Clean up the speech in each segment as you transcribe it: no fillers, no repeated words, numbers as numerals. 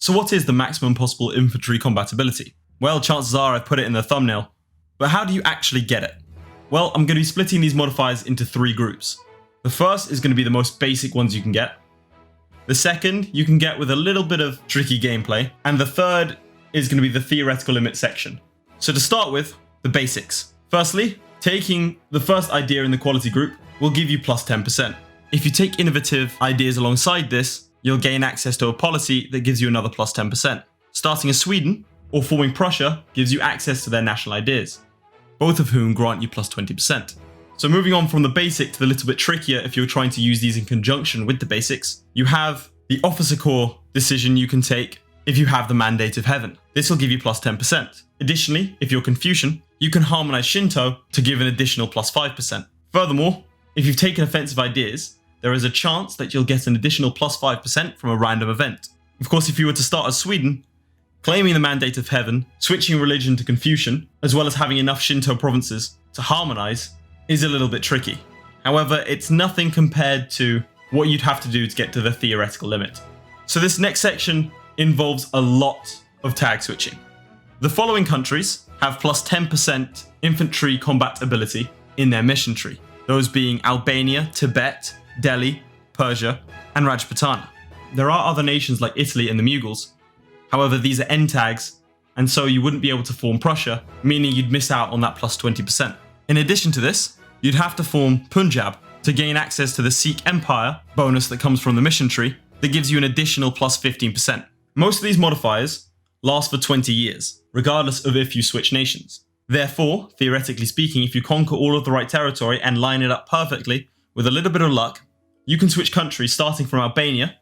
So what is the maximum possible infantry compatibility? Well, chances are I've put it in the thumbnail, but how do you actually get it? Well, I'm going to be splitting these modifiers into 3 groups. The first is going to be the most basic ones you can get. The second you can get with a little bit of tricky gameplay, and the third is going to be the theoretical limit section. So to start with, the basics. Firstly, taking the first idea in the quality group will give you plus 10%. If you take innovative ideas alongside this, you'll gain access to a policy that gives you another plus 10%. Starting as Sweden or forming Prussia gives you access to their national ideas, both of whom grant you plus 20%. So moving on from the basic to the little bit trickier if you're trying to use these in conjunction with the basics, you have the officer corps decision you can take if you have the Mandate of Heaven. This will give you plus 10%. Additionally, if you're Confucian, you can harmonize Shinto to give an additional plus 5%. Furthermore, if you've taken offensive ideas, there is a chance that you'll get an additional plus 5% from a random event. Of course, if you were to start as Sweden, claiming the Mandate of Heaven, switching religion to Confucian, as well as having enough Shinto provinces to harmonize, is a little bit tricky. However, it's nothing compared to what you'd have to do to get to the theoretical limit. So this next section involves a lot of tag switching. The following countries have plus 10% infantry combat ability in their mission tree, those being Albania, Tibet, Delhi, Persia, and Rajputana. There are other nations like Italy and the Mughals. However, these are end tags, and so you wouldn't be able to form Prussia, meaning you'd miss out on that plus 20%. In addition to this, you'd have to form Punjab to gain access to the Sikh Empire bonus that comes from the mission tree that gives you an additional plus 15%. Most of these modifiers last for 20 years, regardless of if you switch nations. Therefore, theoretically speaking, if you conquer all of the right territory and line it up perfectly with a little bit of luck, you can switch countries starting from Albania,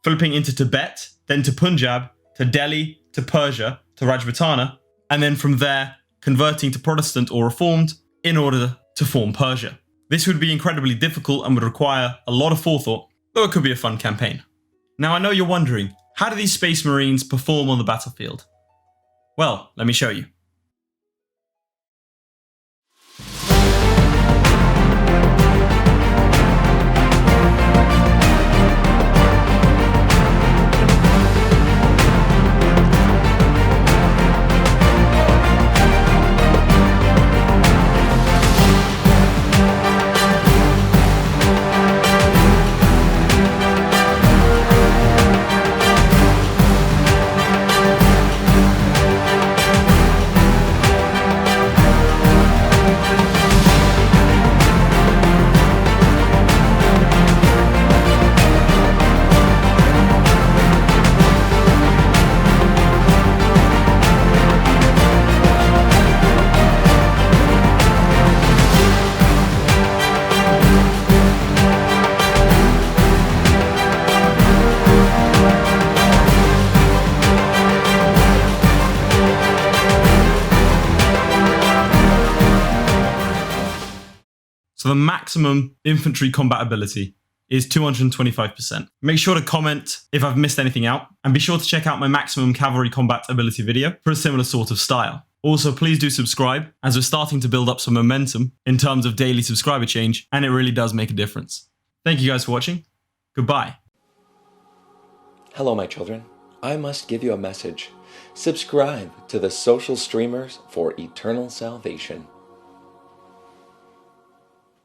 flipping into Tibet, then to Punjab, to Delhi, to Persia, to Rajputana, and then from there converting to Protestant or Reformed in order to form Persia. This would be incredibly difficult and would require a lot of forethought, though it could be a fun campaign. Now I know you're wondering, how do these Space Marines perform on the battlefield? Well, let me show you. So the maximum infantry combat ability is 225%. Make sure to comment if I've missed anything out, and be sure to check out my maximum cavalry combat ability video for a similar sort of style. Also, please do subscribe, as we're starting to build up some momentum in terms of daily subscriber change, and it really does make a difference. Thank you guys for watching. Goodbye. Hello, my children. I must give you a message. Subscribe to the social streamers for eternal salvation.